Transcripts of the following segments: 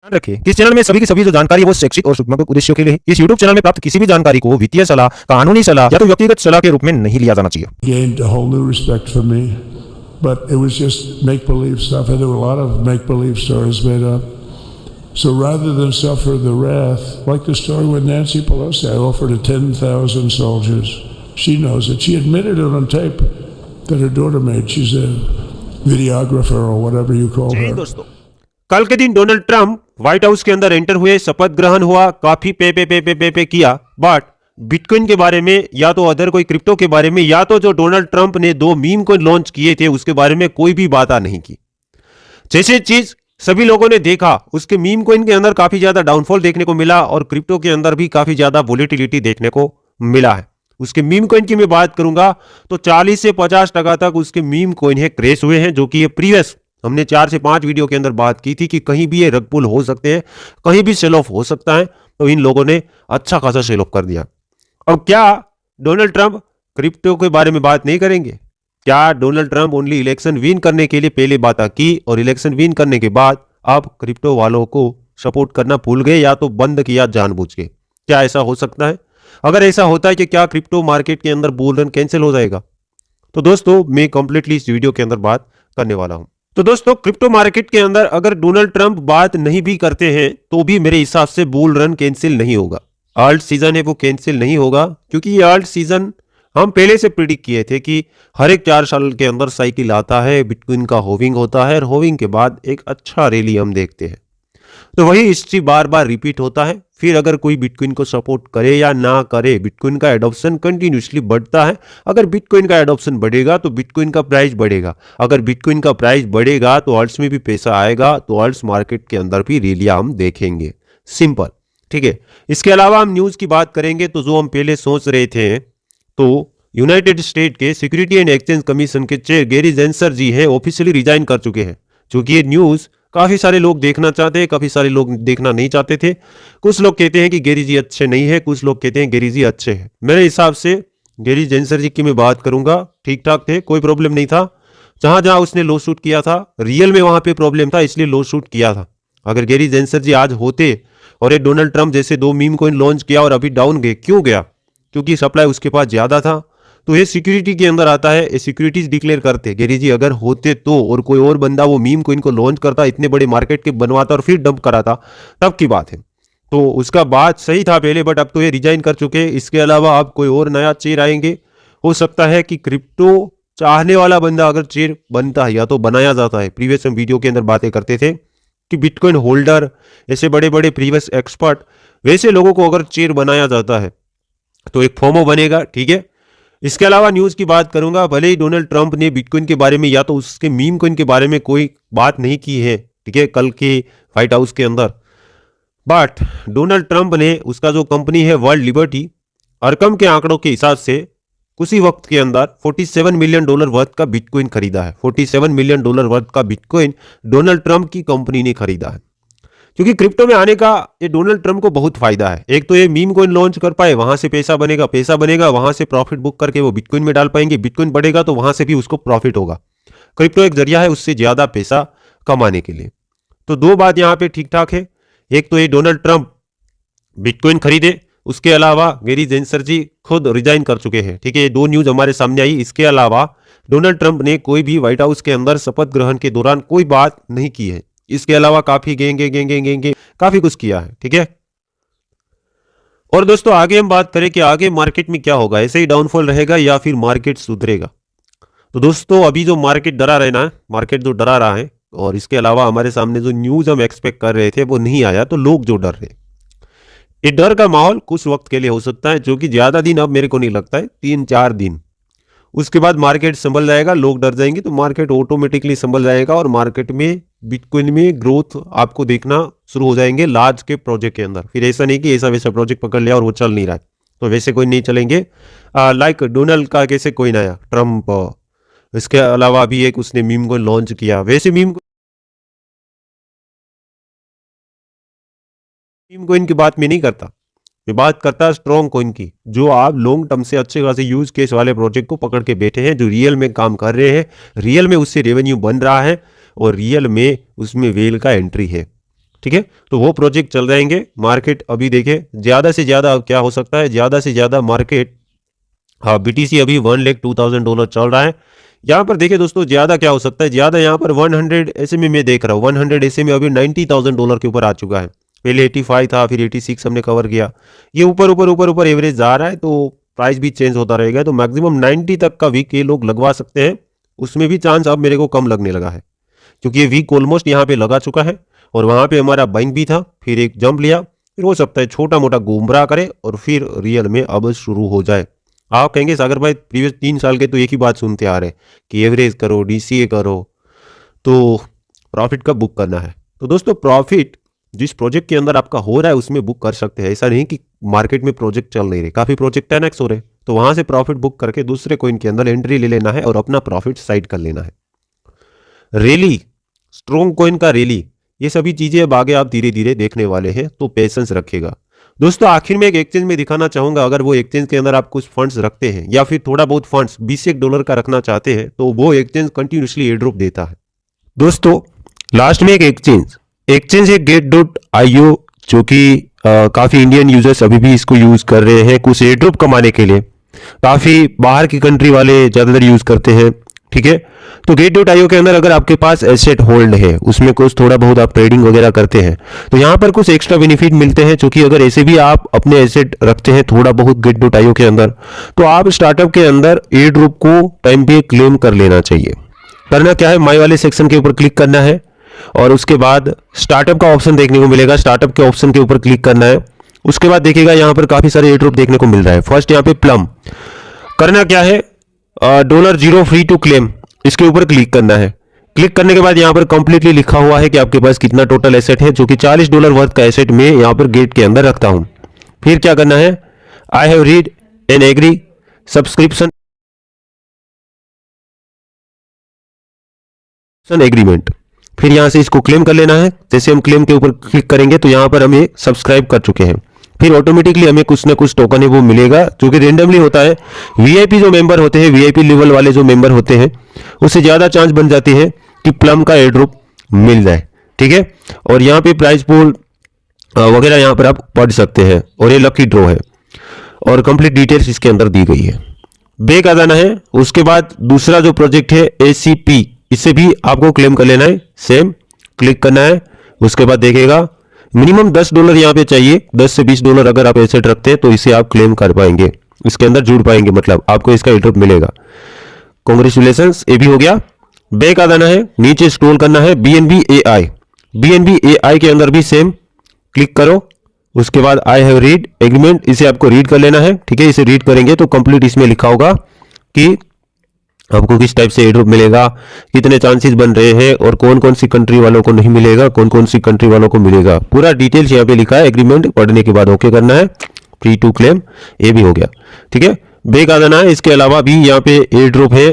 ध्यान रखें कि इस चैनल में सभी की सभी जो जानकारी है वो शैक्षिक और सूचनात्मक उद्देश्यों के लिए है। इस YouTube चैनल में प्राप्त किसी भी जानकारी को वित्तीय सलाह, कानूनी सलाह या तो व्यक्तिगत सलाह के रूप में नहीं लिया जाना चाहिए। Gained a whole new respect for me, but it was just make-believe stuff, and there were a lot of make-believe stories made up. So rather than suffer the wrath, like the story with Nancy Pelosi, I offered her 10,000 soldiers. She knows it. She admitted it on tape that her daughter made. She's a videographer or whatever you call her. दोस्तों, कल के दिन Donald Trump white house के अंदर enter हुए, शपथ ग्रहण हुआ, काफी पे किया, बट बिटकॉइन के बारे में या तो अदर कोई क्रिप्टो के बारे में या तो जो डोनाल्ड ट्रंप ने 2 मीम को लॉन्च किए थे उसके बारे में कोई भी बात नहीं की। जैसे चीज सभी लोगों ने देखा, उसके मीम कोइन के अंदर काफी ज्यादा डाउनफॉल देखने को मिला और क्रिप्टो के अंदर भी काफी ज्यादा वोलेटिलिटी देखने को मिला है। उसके मीम कोइन की मैं बात करूंगा तो 40 से 50% तक उसके मीम कोइन है क्रैश हुए हैं, जो कि ये प्रीवियस हमने 4 से 5 वीडियो के अंदर बात की थी कि कहीं भी ये रग पुल हो सकते हैं, कहीं भी सेल ऑफ हो सकता है। तो इन लोगों ने अच्छा खासा सेल ऑफ कर दिया। अब क्या डोनाल्ड ट्रंप क्रिप्टो के बारे में बात नहीं करेंगे? क्या Donald Trump only election win करने के लिए पहले बात की और इलेक्शन विन करने के बाद अब क्रिप्टो वालों को सपोर्ट करना भूल गए या तो बंद किया जानबूझ के? क्या ऐसा हो सकता है? अगर ऐसा होता है कि क्या क्रिप्टो मार्केट के अंदर बुल रन कैंसिल हो जाएगा? तो दोस्तों मैं कंप्लीटली इस वीडियो के अंदर बात करने वाला हूं। तो दोस्तों, क्रिप्टो मार्केट के अंदर अगर डोनाल्ड ट्रंप बात नहीं भी करते हैं तो भी मेरे हिसाब से बुल रन कैंसिल नहीं होगा। अल्ट सीजन है वो कैंसिल नहीं होगा, क्योंकि ये अल्ट सीजन हम पहले से प्रिडिक्ट किए थे कि हर एक 4 साल के अंदर साइकिल आता है, बिटकॉइन का होविंग होता है और होविंग के बाद एक अच्छा रैली हम देखते हैं। तो वही हिस्ट्री बार बार रिपीट होता है। फिर अगर कोई बिटकॉइन को सपोर्ट करे या ना करे, बिटकॉइन का एडॉप्शन कंटिन्यूसली बढ़ता है। अगर बिटकॉइन का एडॉप्शन बढ़ेगा तो बिटकॉइन का प्राइस बढ़ेगा, अगर बिटकॉइन का प्राइस बढ़ेगा तो अल्ट्स में भी पैसा आएगा, तो अल्ट्स मार्केट के अंदर भी रैलियां हम देखेंगे। सिंपल, ठीक है। इसके अलावा हम न्यूज की बात करेंगे तो जो हम पहले सोच रहे थे, तो यूनाइटेड स्टेट के सिक्योरिटी एंड एक्सचेंज कमीशन के चेयर गैरी जेंसर जी है ऑफिशियली रिजाइन कर चुके हैं। क्योंकि ये न्यूज काफी सारे लोग देखना चाहते हैं, काफी सारे लोग देखना नहीं चाहते थे। कुछ लोग कहते हैं कि गैरी जी अच्छे नहीं है, कुछ लोग कहते हैं गैरी जी अच्छे हैं। मेरे हिसाब से गैरी जेंसर जी की मैं बात करूंगा, ठीक ठाक थे, कोई प्रॉब्लम नहीं था। जहां जहां उसने लो शूट किया था रियल में वहां पे प्रॉब्लम था, इसलिए लो शूट किया था। अगर गैरी जेंसर जी आज होते और ये डोनाल्ड ट्रंप जैसे 2 मीम कोइन लॉन्च किया और अभी डाउन गए, क्यों गया? क्योंकि सप्लाई उसके पास ज्यादा था। तो ये सिक्योरिटी के अंदर आता है, ये सिक्योरिटीज डिक्लेयर करते। गैरी जी अगर होते तो और कोई और बंदा वो मीम को इनको लॉन्च करता, इतने बड़े मार्केट के बनवाता और फिर डंप कराता, तब की बात है। तो उसका बात सही था पहले, बट अब तो ये रिजाइन कर चुके हैं। इसके अलावा अब कोई और नया चेयर आएंगे। हो सकता है कि क्रिप्टो चाहने वाला बंदा अगर चेयर बनता है या तो बनाया जाता है, प्रीवियस हम वीडियो के अंदर बातें करते थे कि बिटकॉइन होल्डर, ऐसे बड़े बड़े प्रीवियस एक्सपर्ट, वैसे लोगों को अगर चेयर बनाया जाता है तो एक फोमो बनेगा, ठीक है। इसके अलावा न्यूज की बात करूंगा, भले ही डोनाल्ड ट्रंप ने बिटकॉइन के बारे में या तो उसके मीम कोइन के बारे में कोई बात नहीं की है, ठीक है, कल के व्हाइट हाउस के अंदर, बट डोनाल्ड ट्रंप ने उसका जो कंपनी है वर्ल्ड लिबर्टी, अरकम के आंकड़ों के हिसाब से उसी वक्त के अंदर $47 मिलियन वर्थ का बिटकॉइन खरीदा है। $47 मिलियन वर्थ का बिटकॉइन डोनाल्ड ट्रंप की कंपनी ने खरीदा है। क्योंकि क्रिप्टो में आने का ये डोनाल्ड ट्रंप को बहुत फायदा है। एक तो ये मीम कोइन लॉन्च कर पाए, वहां से पैसा बनेगा, वहां से प्रॉफिट बुक करके वो बिटकॉइन में डाल पाएंगे, बिटकॉइन बढ़ेगा तो वहां से भी उसको प्रॉफिट होगा। क्रिप्टो एक जरिया है उससे ज्यादा पैसा कमाने के लिए। तो 2 बात यहाँ पे ठीक ठाक है। एक तो ये डोनाल्ड ट्रंप बिटकॉइन खरीदे, उसके अलावा गैरी जेंसर जी खुद रिजाइन कर चुके हैं, ठीक है। ये 2 न्यूज हमारे सामने आई। इसके अलावा डोनाल्ड ट्रंप ने कोई भी व्हाइट हाउस के अंदर शपथ ग्रहण के दौरान कोई बात नहीं की है। इसके अलावा काफी गेंगे काफी कुछ किया है, ठीक है। और दोस्तों आगे हम बात करें कि आगे मार्केट में क्या होगा, ऐसे ही डाउनफॉल रहेगा या फिर मार्केट सुधरेगा? तो दोस्तों अभी जो मार्केट डरा रहना है, मार्केट जो डरा रहा है, और इसके अलावा हमारे सामने जो न्यूज हम एक्सपेक्ट कर रहे थे वो नहीं आया, तो लोग जो डर रहे, ये डर का माहौल कुछ वक्त के लिए हो सकता है, जो कि ज्यादा दिन अब मेरे को नहीं लगता है, 3-4 दिन। उसके बाद मार्केट संभल जाएगा, लोग डर जाएंगे तो मार्केट ऑटोमेटिकली संभल जाएगा और मार्केट में बिटकॉइन में ग्रोथ आपको देखना शुरू हो जाएंगे लार्ज के प्रोजेक्ट के अंदर। फिर ऐसा नहीं कि ऐसा वैसा प्रोजेक्ट पकड़ लिया और वो चल नहीं रहा है, तो वैसे कोई नहीं चलेंगे। लाइक डोनाल्ड का कैसे कोई नया ट्रंप, इसके अलावा भी एक उसने मीम को लॉन्च किया, वैसे मीम कोइन की बात मैं नहीं करता, मैं बात करता स्ट्रॉन्ग कोइन की, जो आप लॉन्ग टर्म से अच्छे खासे यूज केस वाले प्रोजेक्ट को पकड़ के बैठे हैं, जो रियल में काम कर रहे हैं, रियल में उससे रेवेन्यू बन रहा है और रियल में उसमें वेल का एंट्री है। ठीक है, तो वो प्रोजेक्ट चल जाएंगे। मार्केट अभी देखे ज्यादा से ज्यादा क्या हो सकता है, ज्यादा से ज्यादा मार्केट, हाँ बीटीसी अभी $1,02,000 चल रहा है। यहाँ पर देखिए दोस्तों ज्यादा क्या हो सकता है, ज्यादा यहाँ पर 100 एसएमए में देख रहा हूँ, 100 एसएमए अभी $90,000 के ऊपर आ चुका है। पहले 85 था, फिर 86 हमने कवर किया। ये ऊपर ऊपर ऊपर ऊपर एवरेज जा रहा है, तो प्राइस भी चेंज होता रहेगा। तो मैक्सिमम 90 तक का वीक ये लोग लगवा सकते हैं, उसमें भी चांस अब मेरे को कम लगने लगा है, क्योंकि ये वीक ऑलमोस्ट यहाँ पे लगा चुका है और वहां पे हमारा बैंक भी था, फिर एक जंप लिया, फिर हो सकता है छोटा मोटा गुमराह करे और फिर रियल में अब शुरू हो जाए। आप कहेंगे सागर भाई प्रीवियस 3 साल के तो एक ही बात सुनते आ रहे हैं कि एवरेज करो, डीसीए करो, तो प्रॉफिट कब बुक करना है। तो दोस्तों प्रॉफिट जिस प्रोजेक्ट के अंदर आपका हो रहा है उसमें बुक कर सकते हैं। ऐसा नहीं कि मार्केट में प्रोजेक्ट चल नहीं रहे, काफी प्रोजेक्ट 10x हो रहे, तो वहां से प्रॉफिट बुक करके दूसरे कोइन के अंदर एंट्री ले लेना है और अपना प्रॉफिट साइड कर लेना है। रैली, स्ट्रॉन्ग कॉइन का रैली, ये सभी चीजें अब आगे आप धीरे धीरे देखने वाले हैं, तो पेशेंस रखिएगा। दोस्तों आखिर में एक एक्सचेंज में दिखाना चाहूंगा, अगर वो एक्सचेंज के अंदर आप कुछ फंड्स रखते हैं या फिर थोड़ा बहुत फंड्स $20 का रखना चाहते हैं, तो वो एक्सचेंज कंटिन्यूसली एयर ड्रॉप देता है। दोस्तों लास्ट में एक एक्सचेंज है Get.io, जो कि काफी इंडियन यूजर्स अभी भी इसको यूज कर रहे हैं कुछ एयर ड्रॉप कमाने के लिए। काफी बाहर की कंट्री वाले ज्यादातर यूज करते हैं, ठीक है। तो Get.io के अंदर अगर आपके पास एसेट होल्ड है, उसमें कुछ थोड़ा बहुत आप ट्रेडिंग वगैरह करते हैं, तो यहाँ पर कुछ एक्स्ट्रा बेनिफिट मिलते हैं। क्योंकि अगर ऐसे भी आप अपने एसेट रखते हैं थोड़ा बहुत Get.io के अंदर, तो आप स्टार्टअप के अंदर एयर ड्रॉप को टाइम पे क्लेम कर लेना चाहिए। करना क्या है, माई वाले सेक्शन के ऊपर क्लिक करना है और उसके बाद स्टार्टअप का ऑप्शन देखने को मिलेगा, स्टार्टअप के ऑप्शन के ऊपर क्लिक करना है। उसके बाद देखिएगा यहाँ पर काफी सारे एयर ड्रॉप देखने को मिल रहा है। फर्स्ट यहाँ पे प्लम, करना क्या है, $0 फ्री टू क्लेम, इसके ऊपर क्लिक करना है। क्लिक करने के बाद यहाँ पर कंप्लीटली लिखा हुआ है कि आपके पास कितना टोटल एसेट है, जो कि $40 वर्थ का एसेट में यहाँ पर गेट के अंदर रखता हूं। फिर क्या करना है, I have read and agree subscription agreement, फिर यहां से इसको क्लेम कर लेना है। जैसे हम क्लेम के ऊपर क्लिक करेंगे तो यहां पर हमें सब्सक्राइब कर चुके हैं, फिर ऑटोमेटिकली हमें कुछ ना कुछ टोकन है वो मिलेगा, जो कि रेंडमली होता है। वीआईपी जो मेंबर होते हैं, वीआईपी लेवल वाले जो मेंबर होते हैं, उससे ज्यादा चांस बन जाती है कि प्लम का एयर ड्रॉप मिल जाए, ठीक है। और यहाँ पे प्राइस पूल वगैरह यहाँ पर आप पढ़ सकते हैं, और ये लकी ड्रॉ है और कंप्लीट डिटेल्स इसके अंदर दी गई है। बैक आ जाना है। उसके बाद दूसरा जो प्रोजेक्ट है ACP, इससे भी आपको क्लेम कर लेना है। सेम क्लिक करना है, उसके बाद देखेगा मिनिमम $10 यहाँ पे चाहिए, $10 से $20 अगर आप एसेट रखते हैं तो इसे आप क्लेम कर पाएंगे, इसके अंदर जुड़ पाएंगे, मतलब आपको इसका एयर ड्रॉप मिलेगा। कांग्रेचुलेशंस, ये भी हो गया। बैक आ जाना है, नीचे स्क्रॉल करना है BNB AI के अंदर भी सेम क्लिक करो। उसके बाद आई हैव रीड एग्रीमेंट, इसे आपको रीड कर लेना है, ठीक है। इसे रीड करेंगे तो कंप्लीट इसमें लिखा होगा कि आपको किस टाइप से एयर ड्रॉप मिलेगा, कितने चांसेस बन रहे हैं और कौन कौन सी कंट्री वालों को नहीं मिलेगा, कौन कौन सी कंट्री वालों को मिलेगा, पूरा डिटेल्स यहाँ पे लिखा है। एग्रीमेंट पढ़ने के बाद ओके करना है, फ्री टू क्लेम, ये भी हो गया, ठीक है। बैक आ जाना है। इसके अलावा भी यहाँ पे एयर ड्रॉप है,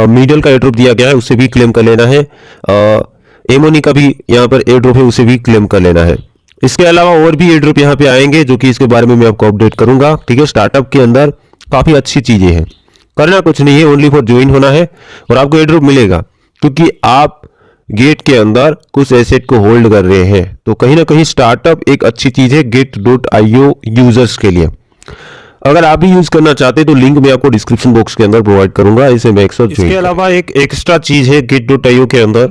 मिडल का एयर ड्रॉप दिया गया है, उससे भी क्लेम कर लेना है। एमोनी का भी यहाँ पर एयर ड्रॉप है, उसे भी क्लेम कर लेना है। इसके अलावा और भी एयर ड्रॉप यहाँ पे आएंगे, जो कि इसके बारे में मैं आपको अपडेट करूंगा, ठीक है। स्टार्टअप के अंदर काफी अच्छी चीजें हैं, करना कुछ नहीं है, ओनली फॉर ज्वाइन होना है और आपको एयर ड्रॉप मिलेगा, क्योंकि आप गेट के अंदर कुछ एसेट को होल्ड कर रहे हैं। तो कहीं ना कहीं स्टार्टअप एक अच्छी चीज है Get.io यूजर्स के लिए। अगर आप भी यूज करना चाहते हैं तो लिंक मैं आपको डिस्क्रिप्शन बॉक्स के अंदर प्रोवाइड करूंगा, इसे मैं इसके अलावा एक एक्स्ट्रा चीज है Get.io के अंदर,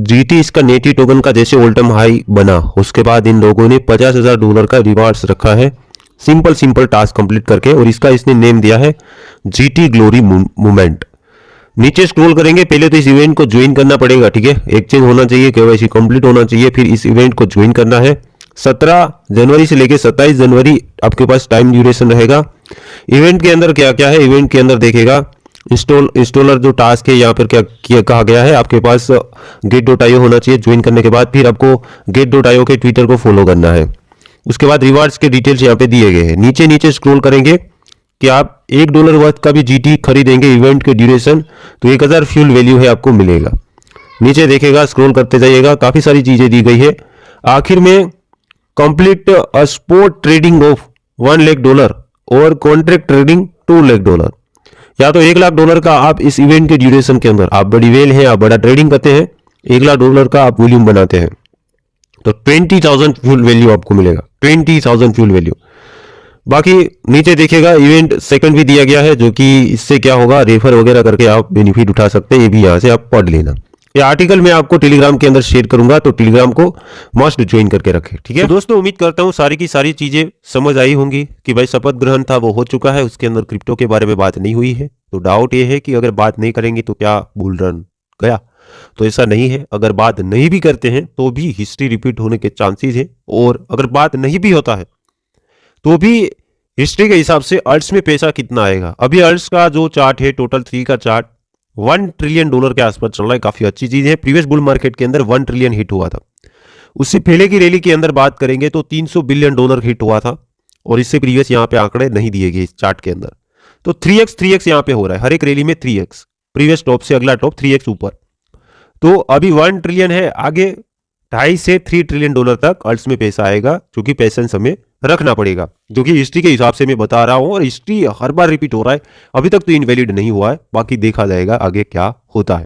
GT इसका नेटी टोकन का जैसे ऑल टाइम हाई बना, उसके बाद इन लोगों ने $50,000 का रिवार्ड्स रखा है सिंपल टास्क कंप्लीट करके, और इसका इसने नेम दिया है GT ग्लोरी मूवमेंट। नीचे स्क्रॉल करेंगे, पहले तो इस इवेंट को ज्वाइन करना पड़ेगा, ठीक है। एक्सचेंज होना चाहिए, KYC कंप्लीट होना चाहिए, फिर इस इवेंट को ज्वाइन करना है। 17 जनवरी से लेकर 27 जनवरी आपके पास टाइम ड्यूरेशन रहेगा। इवेंट के अंदर क्या क्या है, इवेंट के अंदर देखेगा इंस्टॉलर जो टास्क है, यहाँ पर क्या कहा गया है, आपके पास Get.io होना चाहिए ज्वाइन करने के बाद, फिर आपको Get.io के ट्विटर को फॉलो करना है। उसके बाद रिवार्ड्स के डिटेल्स यहाँ पे दिए गए हैं। नीचे स्क्रॉल करेंगे कि आप $1 वर्थ का भी GT खरीदेंगे इवेंट के ड्यूरेशन, तो 1000 फ्यूल वैल्यू है आपको मिलेगा। नीचे देखेगा, स्क्रॉल करते जाइएगा, काफी सारी चीजें दी गई है। आखिर में कंप्लीट स्पॉट ट्रेडिंग ऑफ $1,00,000 और कॉन्ट्रैक्ट ट्रेडिंग $2,00,000, या तो $1,00,000 का आप इस इवेंट के ड्यूरेशन के अंदर, आप बड़ी वेल हैं, आप बड़ा ट्रेडिंग करते हैं, $1,00,000 का आप वॉल्यूम बनाते हैं, तो 20,000 फ्यूल वैल्यू आपको मिलेगा, 20,000 फ्यूल वैल्यू। बाकी नीचे देखिएगा इवेंट सेकंड भी दिया गया है, जो कि इससे क्या होगा, रेफर वगैरह करके आप बेनिफिट उठा सकते हैं। ये भी यहाँ से आप पढ़ लेना। ये आर्टिकल मैं आपको टेलीग्राम के अंदर शेयर करूंगा, तो टेलीग्राम को मस्ट ज्वाइन करके रखें, ठीक है। तो दोस्तों उम्मीद करता हूँ सारी की सारी चीजें समझ आई होंगी कि भाई शपथ ग्रहण था वो हो चुका है, उसके अंदर क्रिप्टो के बारे में बात नहीं हुई है। तो डाउट ये है कि अगर बात नहीं करेंगे तो क्या बुल रन गया, तो ऐसा नहीं है। अगर बात नहीं भी करते हैं तो भी हिस्ट्री रिपीट होने के चांसेस है, और अगर बात नहीं भी होता है तो भी हिस्ट्री के हिसाब से अल्ट्स में पैसा कितना आएगा। अभी अल्ट्स का जो चार्ट है, टोटल 3 का चार्ट $1 ट्रिलियन के आसपास चल रहा है, काफी अच्छी चीज है। प्रीवियस बुल मार्केट के अंदर 1 ट्रिलियन हिट हुआ था। उससे पहले की रैली के अंदर बात करेंगे तो $300 बिलियन हिट हुआ था, और इससे प्रीवियस यहाँ पे आंकड़े नहीं दिए गए इस चार्ट के अंदर। तो 3x यहाँ पे हो रहा है, हर एक रैली में 3x, प्रीवियस टॉप से अगला टॉप 3x ऊपर। तो अभी 1 ट्रिलियन है, आगे 2.5 से 3 ट्रिलियन डॉलर तक अल्ट्स में पैसा आएगा, क्योंकि पैसेंस हमें रखना पड़ेगा, जो कि हिस्ट्री के हिसाब से मैं बता रहा हूं, और हिस्ट्री हर बार रिपीट हो रहा है। अभी तक तो इनवैलिड नहीं हुआ है, बाकी देखा जाएगा आगे क्या होता है।